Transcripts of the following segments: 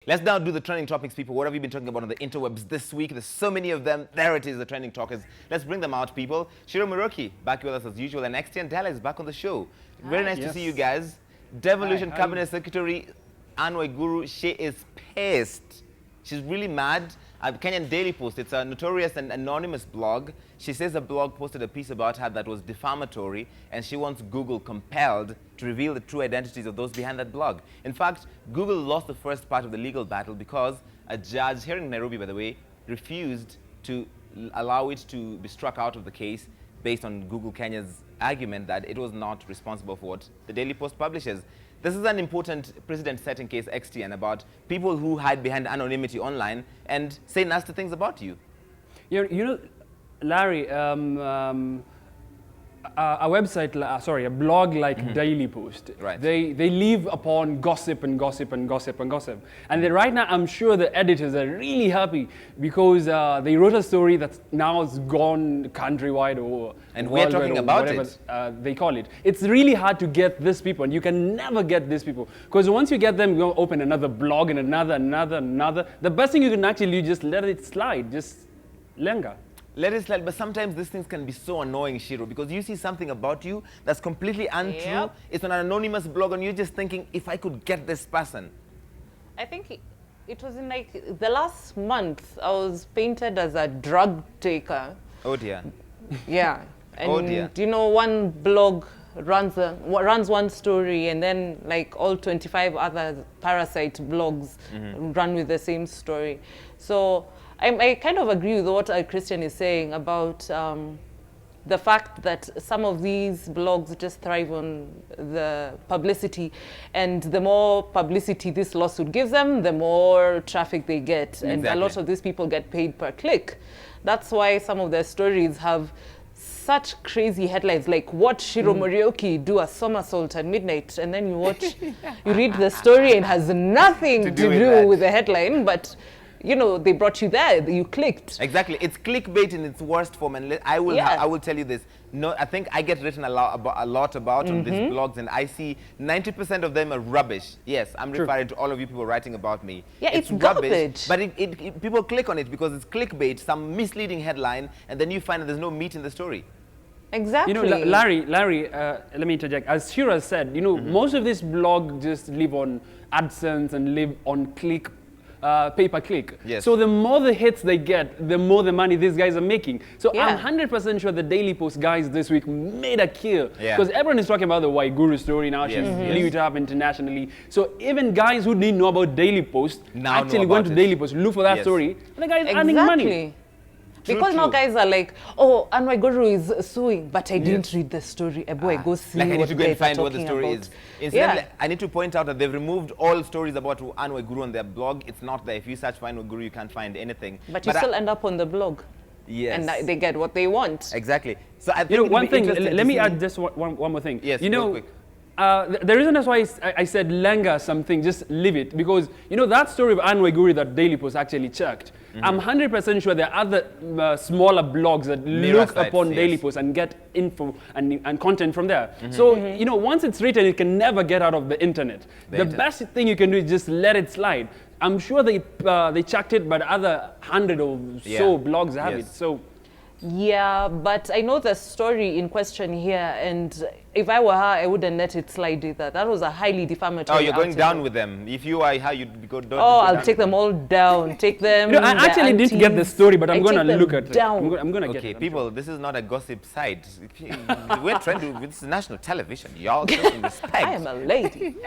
Let's now do the trending topics, people. What have you been talking about on the interwebs this week? There's so many of them. There it is, the trending topics. Let's bring them out, people. Shiro Muroki, back with us as usual, and Xtian Dela is back on the show. Very nice to see you guys. Devolution Cabinet Secretary Anne Waiguru, she is pissed. She's really mad. Kenyan Daily Post, it's a notorious and anonymous blog. She says the blog posted a piece about her that was defamatory, and she wants Google compelled to reveal the true identities of those behind that blog. In fact, Google lost the first part of the legal battle because a judge here in Nairobi, by the way, refused to allow it to be struck out of the case based on Google Kenya's argument that it was not responsible for what the Daily Post publishes. This is an important precedent-setting case, Xtian, about people who hide behind anonymity online and say nasty things about you. You know, Larry, a website, a blog like Daily Post, they live upon gossip and gossip and gossip and gossip. And then right now, I'm sure the editors are really happy because they wrote a story that's now gone countrywide or and we're talking about whatever, they call it. It's really hard to get these people, and you can never get these people because once you get them, you open another blog and another. The best thing you can actually do, just let it slide, just lenga. Let it slide, but sometimes these things can be so annoying, Shiro, because you see something about you that's completely untrue. Yep. It's on an anonymous blog, and you're just thinking, if I could get this person. I think it was in like the last month, I was painted as a drug taker. Oh dear. Yeah. And oh dear. You know, one blog runs one story, and then like all 25 other parasite blogs run with the same story. So I kind of agree with what Xtian is saying about the fact that some of these blogs just thrive on the publicity, and the more publicity this lawsuit gives them, the more traffic they get. Exactly. And a lot of these people get paid per click. That's why some of their stories have such crazy headlines, like watch Shiro Morioki do a somersault at midnight, and then you read the story and it has nothing to do with the headline, but you know, they brought you there, you clicked. Exactly, it's clickbait in its worst form, and I will tell you this. No, I think I get written a lot about on these blogs, and I see 90% of them are rubbish. Yes, I'm referring to all of you people writing about me. Yeah, it's rubbish, but people click on it because it's clickbait, some misleading headline, and then you find that there's no meat in the story. Exactly. You know, Larry, let me interject. As Shira said, you know, most of this blog just live on AdSense and live on pay-per-click. Yes. So the more the hits they get, the more the money these guys are making. So I'm 100% sure the Daily Post guys this week made a kill. Because everyone is talking about the Waiguru story now. She's blew it up internationally. So even guys who didn't know about Daily Post now actually went to Daily Post, look for that story, and the guys earning money. Because now guys are like, oh, Anne Waiguru is suing, but I didn't read the story. Boy, go see like I need what to go and find what the about. story is. Incidentally, I need to point out that they've removed all stories about Anne Waiguru on their blog. It's not there. If you search for Anne Waiguru, you can't find anything. But you still end up on the blog. Yes. And they get what they want. Exactly. So I think you know, one thing, let me add just one more thing. Yes, you know, the reason that's why I said lenga something, just leave it, because you know that story of Anne Waiguru that Daily Post actually checked. I'm 100% sure there are other smaller blogs that look upon Daily Post and get info and content from there. So you know, once it's written, it can never get out of the internet. The best thing you can do is just let it slide. I'm sure they checked it, but other 100 or so blogs have it. So. Yeah, but I know the story in question here, and if I were her, I wouldn't let it slide either. That was a highly defamatory Oh, you're going down with them. If you are her, you'd go down. Oh, I'll take them all down. Take them. You know, I actually didn't get the story, but I'm going to look at it. I'm going to get it. Okay, people, this is not a gossip site. We're trying to, this is national television. Y'all just respect. I am a lady.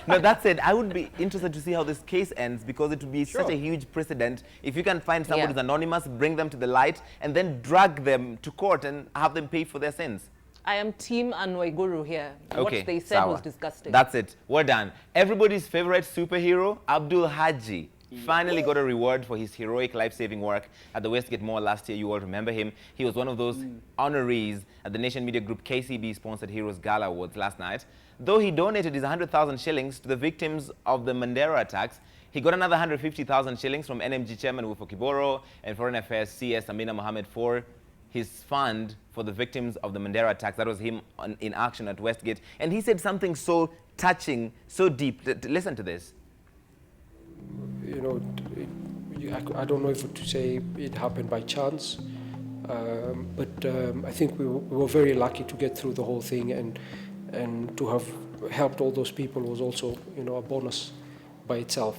No, that's it. I would be interested to see how this case ends, because it would be such a huge precedent. If you can find someone who's anonymous, bring them to the light, and then drag them to court and have them pay for their sins. I am team Anne Waiguru here. What they said was disgusting. That's it. We're done. Everybody's favorite superhero, Abdul Haji, finally got a reward for his heroic life-saving work at the Westgate Mall last year. You all remember him. He was one of those honorees at the Nation Media Group KCB-sponsored Heroes Gala Awards last night. Though he donated his 100,000 shillings to the victims of the Mandera attacks, he got another 150,000 shillings from NMG Chairman Wufo Kiboro and Foreign Affairs CS Amina Mohammed for his fund for the victims of the Mandera attacks. That was him in action at Westgate. And he said something so touching, so deep. Listen to this. I don't know if to say it happened by chance, but I think we were very lucky to get through the whole thing, and to have helped all those people was also, a bonus by itself.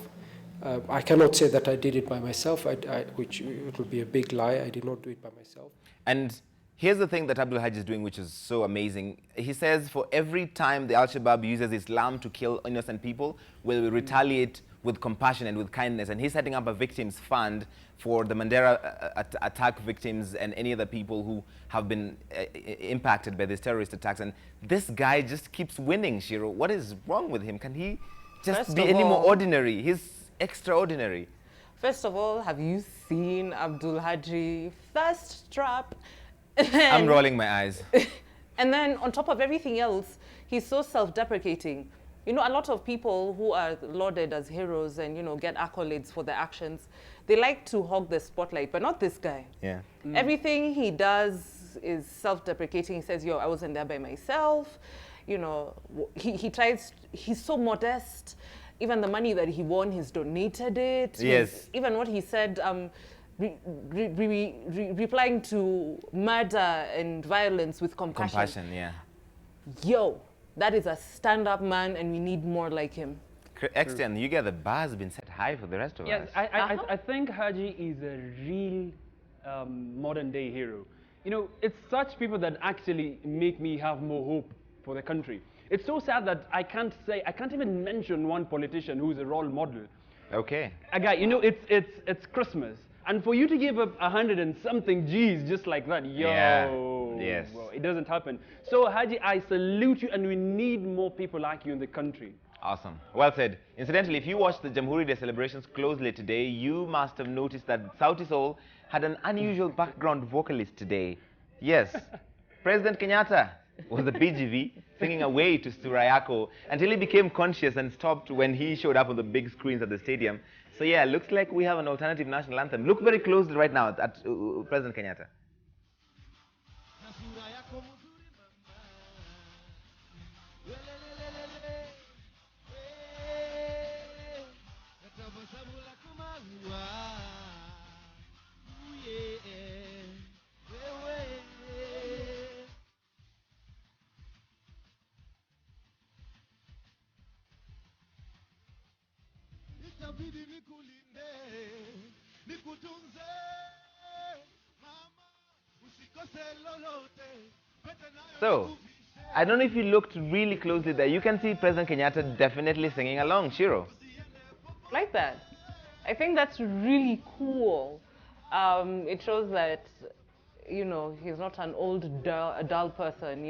I cannot say that I did it by myself, which it would be a big lie. I did not do it by myself. And here's the thing that Abdul Hajj is doing, which is so amazing. He says for every time the Al-Shabaab uses Islam to kill innocent people, we'll retaliate with compassion and with kindness. And he's setting up a victims fund for the Mandera attack victims and any other people who have been impacted by these terrorist attacks. And this guy just keeps winning, Shiro. What is wrong with him? Can he just be any more ordinary? He's extraordinary. First of all, have you seen Abdul Hajj thirst trap? I'm rolling my eyes. And then on top of everything else, he's so self-deprecating. A lot of people who are lauded as heroes and, get accolades for their actions, they like to hog the spotlight, but not this guy. Yeah. Everything he does is self-deprecating. He says, I wasn't there by myself. He tries, he's so modest. Even the money that he won, he's donated it. Yes. Even what he said, replying to murder and violence with compassion. Compassion, yeah. Yo, that is a stand-up man, and we need more like him. Xtian, you get the bar has been set high for the rest of us. Yes, I think Haji is a real modern-day hero. It's such people that actually make me have more hope for the country. It's so sad that I can't even mention one politician who's a role model. Okay. A guy, it's Christmas. And for you to give up 100 and something G's just like that, yes. Well, it doesn't happen. So Haji, I salute you, and we need more people like you in the country. Awesome. Well said. Incidentally, if you watched the Jamhuri Day celebrations closely today, you must have noticed that Sauti Sol had an unusual background vocalist today. Yes, President Kenyatta was the BGV singing away to Surayako until he became conscious and stopped when he showed up on the big screens at the stadium. So yeah, looks like we have an alternative national anthem. Look very closely right now at President Kenyatta. So, I don't know if you looked really closely there. You can see President Kenyatta definitely singing along. Shiro. Like that. I think that's really cool. It shows that, he's not an old, dull person.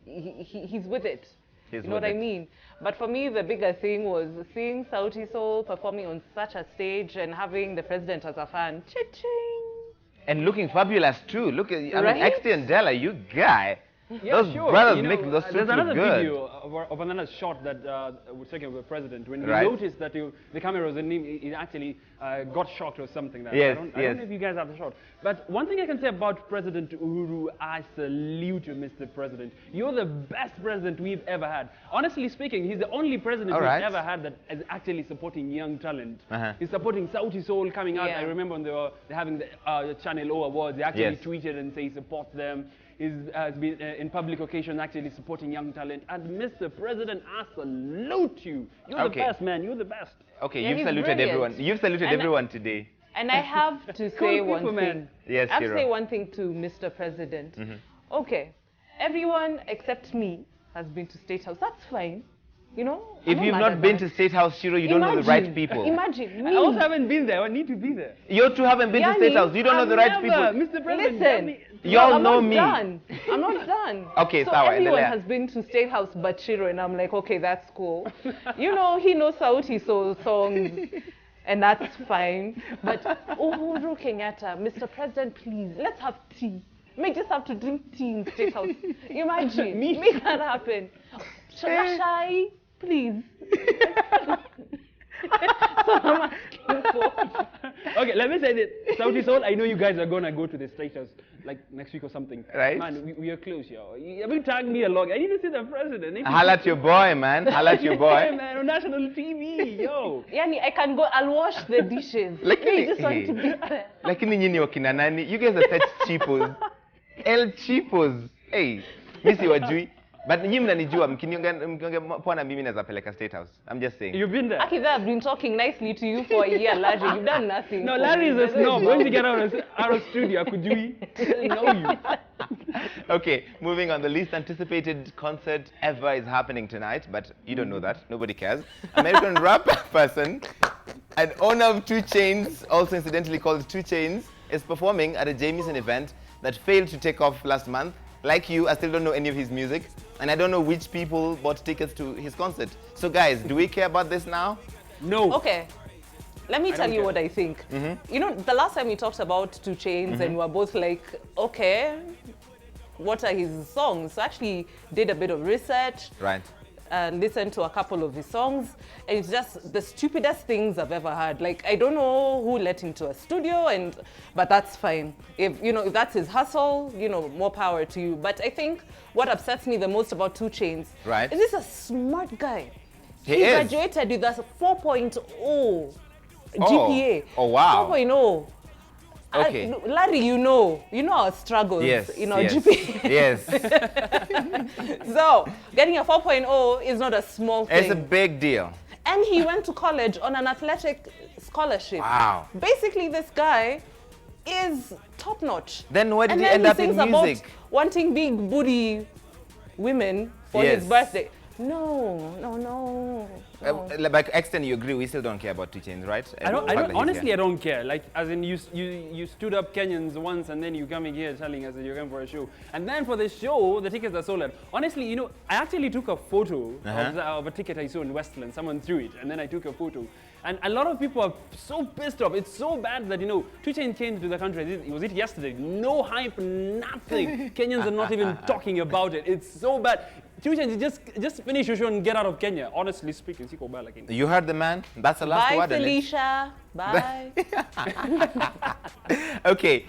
He's with it. You know what I mean? But for me, the bigger thing was seeing Sauti Sol performing on such a stage and having the president as a fan. Cha-ching! And looking fabulous too. Look at, I mean, Right? Xtian Dela, you guy. Yeah, Those sure. brothers make those suits There's another look good. video of another shot that was taken of the president when Right. he noticed that the camera was in him. He actually got shocked or something. That Yes, I don't know if you guys have the shot. But one thing I can say about President Uhuru, I salute you, Mr. President. You're the best president we've ever had. Honestly speaking, he's the only president All we've right. ever had that is actually supporting young talent. Uh-huh. He's supporting Sauti Sol coming out. Yeah. I remember when they were having the Channel O Awards, they actually Yes. tweeted and say he supports them. Has been in public occasions actually supporting young talent. And Mr. President, I salute you. You're Okay. the best, man. You're the best. Okay, Yeah, you've he's saluted brilliant. everyone. You've saluted And everyone today. And I have to say Cool one people, thing. man. Yes, I have to Shiro. say one thing to Mr. President. Okay, everyone except me has been to State House. That's fine. I'm If you've mad not at been that. to State House, Shiro, you don't know the right Imagine- people. Imagine I also me. haven't been there. I need to be there. You two haven't been to State Yani, House. You don't know the right Never. people. Mr. President, Listen, Y'all I'm know not me. Done. I'm not done. Okay, so sawa, everyone endelea. has been to State House but Shiro, and I'm like, okay, that's cool. He knows Sauti Sol songs, and that's fine. But Uhuru Kenyatta, Mr. President, please, let's have tea. May just have to drink tea in State House. Imagine, make that happen. Shai, please. So I'm asking for. Okay, let me say this. Sauti Sol, I know you guys are going to go to the State House. like next week or something. Right. Man, we are close, yo. You haven't tagged me along. I need to see the president. Holla at your boy, man. Holla at your Hey, boy. man, on national TV, yo. Yani, I can go, I'll wash the dishes. Lakini, I just want to be there. lakini nyinyi wakina nani? You guys are such cheapos. El cheapos. Hey, misi wajui. But nyinyi mnanijua, mkiongea poa na mimi naweza peleka State House. I'm just saying. You've been there. Akida, I've been talking nicely to you for a year, Larry. You've done nothing. No, for Larry is me. a snob. When you get out of studio, could you know you? Okay, moving on. The least anticipated concert ever is happening tonight, but you don't know that. Nobody cares. American rap person and owner of 2 Chainz, also incidentally called 2 Chainz, is performing at a Jamieson event that failed to take off last month. Like you, I still don't know any of his music, and I don't know which people bought tickets to his concert. So guys, do we care about this now? No. Okay. Let me tell you care. what I think. You know, the last time we talked about 2 Chainz and we were both like, okay, what are his songs? So I actually did a bit of research. Right. Listened to a couple of his songs, and it's just the stupidest things I've ever heard. Like, I don't know who let him to a studio, but that's fine. If if that's his hustle, more power to you. But I think what upsets me the most about 2 Chainz Right. is he's a smart guy. He He is. graduated with a 4.0 GPA. Oh, wow. 4.0. Okay. Larry, you know our struggles Yes. in our yes. GPA. Yes. So, getting a 4.0 is not a small thing. It's a big deal. And he went to college on an athletic scholarship. Wow. Basically, this guy is top notch. Then why did And he then end up in sings about music? wanting big booty women for Yes. his birthday. No. Like Xtian, you agree? We still don't care about 2 Chainz, right? I don't, The fact that he's honestly, here. I don't care. Like, as in, you stood up Kenyans once and then you coming here telling us that you're coming for a show. And then for the show, the tickets are sold out. Honestly, I actually took a photo of a ticket I saw in Westland. Someone threw it, and then I took a photo. And a lot of people are so pissed off. It's so bad that, 2 Chainz came to the country. Was it yesterday? No hype, nothing. Kenyans are not even talking about it. It's so bad. 2 Chainz, just finish your show and get out of Kenya. Honestly speaking, siko bad like You heard the man? That's the last Bye, word. isn't it? Felicia. Bye. Okay,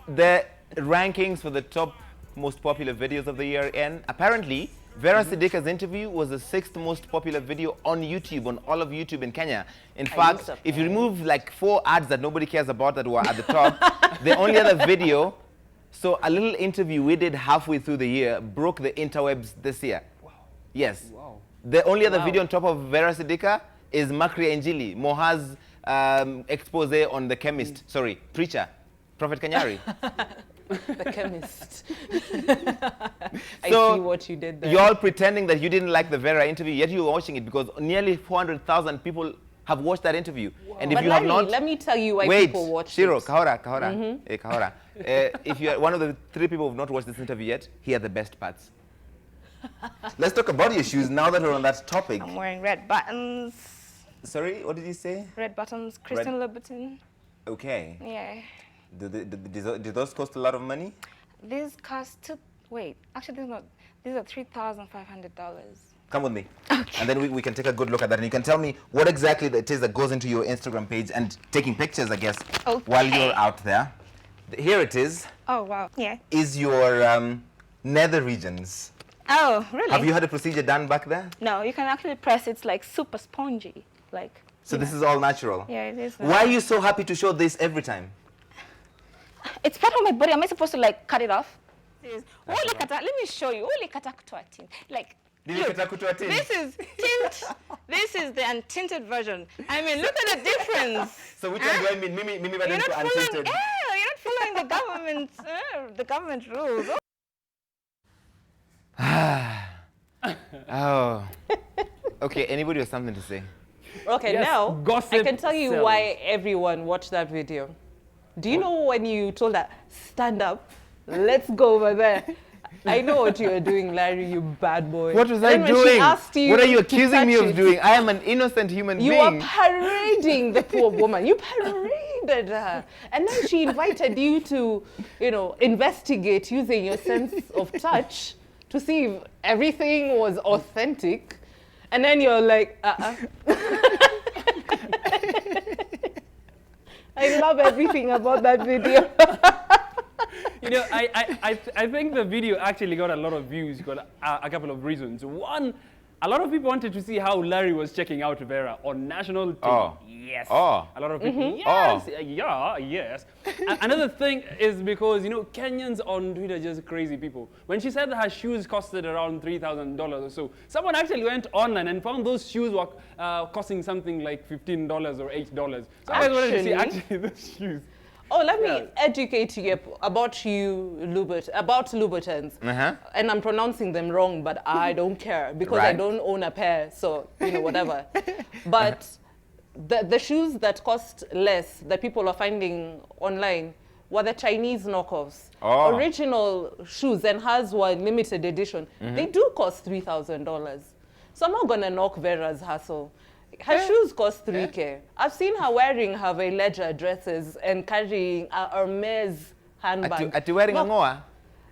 the rankings for the top most popular videos of the year end. Apparently, Vera Sidika's interview was the 6th most popular video on YouTube, on all of YouTube in Kenya. In fact, if you remove like 4 ads that nobody cares about that were at the top, the only other video, so a little interview we did halfway through the year broke the interwebs this year. Wow. Yes. Wow. The only other video on top of Vera Sidika is Makri Njili, Moha's expose on the chemist, preacher, Prophet Kanyari. The chemist. I So, see what you did there. You're all pretending that you didn't like the Vera interview, yet you were watching it because nearly 400,000 people have watched that interview. Wow. And if But you Larry, have not, let me tell you why wait, people watch Shiro, it. Kahora. If you're one of the 3 people who have not watched this interview yet, here are the best parts. Let's talk about your shoes now that we're on that topic. I'm wearing red buttons. Sorry, what did you say? Red buttons, Christian Louboutin. Okay. Yeah. Do those cost a lot of money? These cost actually these are $3,500. Come with me. And then we can take a good look at that. And you can tell me what exactly it is that goes into your Instagram page and taking pictures, I guess, while you're out there. Here it is. Oh, wow. Yeah. Is your nether regions. Oh, really? Have you had a procedure done back there? No, you can actually press. It's like super spongy. So this is all natural? Yeah, it is. Why are you so happy to show this every time? It's part of my body. Am I supposed to cut it off? Let me show you. Look, this is tint. This is the untinted version. I mean, look at the difference. So which one do I mean? Mimi You're not following. Yeah, you're not following the government rules. Oh. Okay, anybody has something to say? Okay, Yes, now gossip I can tell you sells. why everyone watched that video. Do you know when you told her, stand up, let's go over there? I know what you are doing, Larry, you bad boy. What was I And when she doing? asked you What are you to accusing me touch of it, doing? I am an innocent human You being. are parading the poor woman. You paraded her. And then she invited you to, investigate using your sense of touch to see if everything was authentic. And then you're like, I love everything about that video. know, I think the video actually got a lot of views because a couple of reasons. One, a lot of people wanted to see how Larry was checking out Vera on national TV. Oh. Yes. Oh. A lot of people, yes, yeah, yes. Another thing is because, you know, Kenyans on Twitter are just crazy people. When she said that her shoes costed around $3,000 or so, someone actually went online and found those shoes were costing something like $15 or $8. So I wanted to see actually those shoes. Oh, let me educate you about Louboutins. And I'm pronouncing them wrong, but I don't care because I don't own a pair, so, you know, whatever. But the shoes that cost less that people are finding online were the Chinese knockoffs. Original shoes, and hers were limited edition. They do cost $3,000. So I'm not going to knock Vera's hustle. Her shoes cost 3K. I've seen her wearing her Ledger dresses and carrying a Hermes handbag. Are you wearing a ngoa?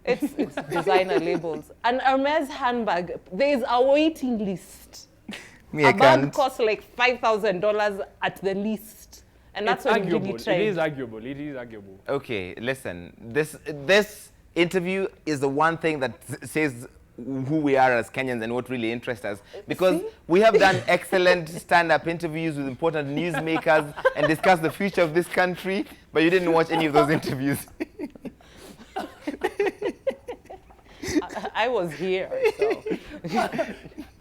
It's designer labels. An Hermes handbag, there's a waiting list. A bag costs like $5,000 at the least. And that's what you really try. It is arguable. It is arguable. Okay, listen. This interview is the one thing that says who we are as Kenyans and what really interests us, because we have done excellent stand-up interviews with important newsmakers and discussed the future of this country, but you didn't watch any of those interviews. I was here, so.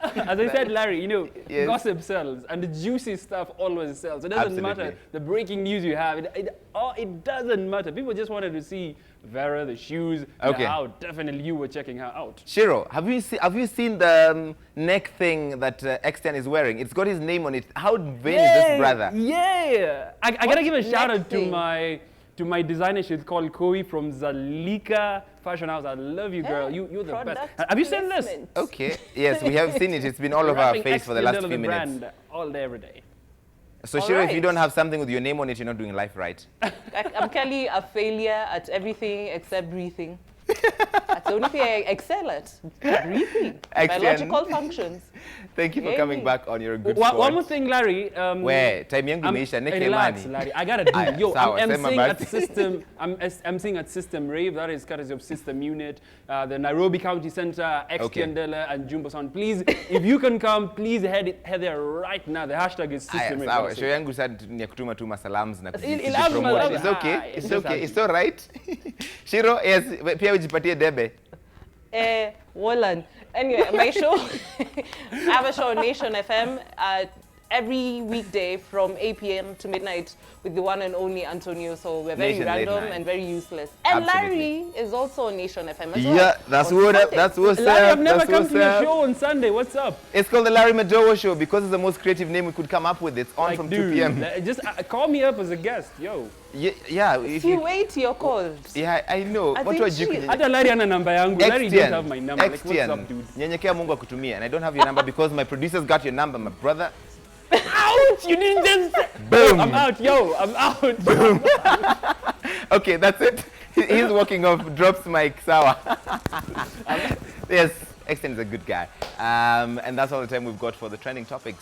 As I said, Larry, you know, gossip sells, and the juicy stuff always sells. It doesn't matter the breaking news you have. It doesn't matter. People just wanted to see Vera, the shoes, how definitely you were checking her out. Shiro, have you seen the neck thing that Xtian is wearing? It's got his name on it. How vain is this brother? Yeah! I gotta give a shout out to my designer. She's called Koi from Zalika Fashion House. I love you, girl. You're the best. Have you seen this? Okay. Yes, we have seen it. It's been all over our face for the last few minutes. Brand all day, every day. So, Shiro, if you don't have something with your name on it, you're not doing life right. I'm clearly a failure at everything except breathing. That's the only thing I excel at. Breathing. Biological functions. Thank you for coming back on your good One more thing, Larry. Where? Time yangu imeisha, relax, Larry. I gotta do. Yo, I'm seeing at System. I'm seeing at System Rave. That is courtesy of System Unit, the Nairobi County Center, Xtian, Dela, and Jumbo Sound. Please, if you can come, please head there right now. The hashtag is System Rave. Sawa. Show yangu said ni kutuma tu masalams na promote. It's okay. It's okay. It's all right. Shiro, yes. Pia ujipatie debe. Wallan. Anyway, my show, I have a show on Nation FM every weekday from 8 p.m. to midnight with the one and only Antonio. So we're very random and very useless. And Larry is also on Nation FM as well. Yeah, that's what's up. Larry, I've never come to your show on Sunday. What's up? It's called the Larry Majowo Show because it's the most creative name we could come up with. It's on from 2 p.m. Just call me up as a guest, yo. Yeah. If you wait, you're called. Yeah, I know. What was you? Hata Larry ana namba yangu. Larry don't have my number. Like, what's up, dude? Nyenyekea Mungu akutumie, and I don't have your number because my producers got your number, my brother. Ouch! You didn't just. Boom! I'm out, yo. I'm out. Boom. Okay, that's it. He's walking off. Drops mic. Sawa. Yes, Xtian is a good guy. And that's all the time we've got for the trending topics.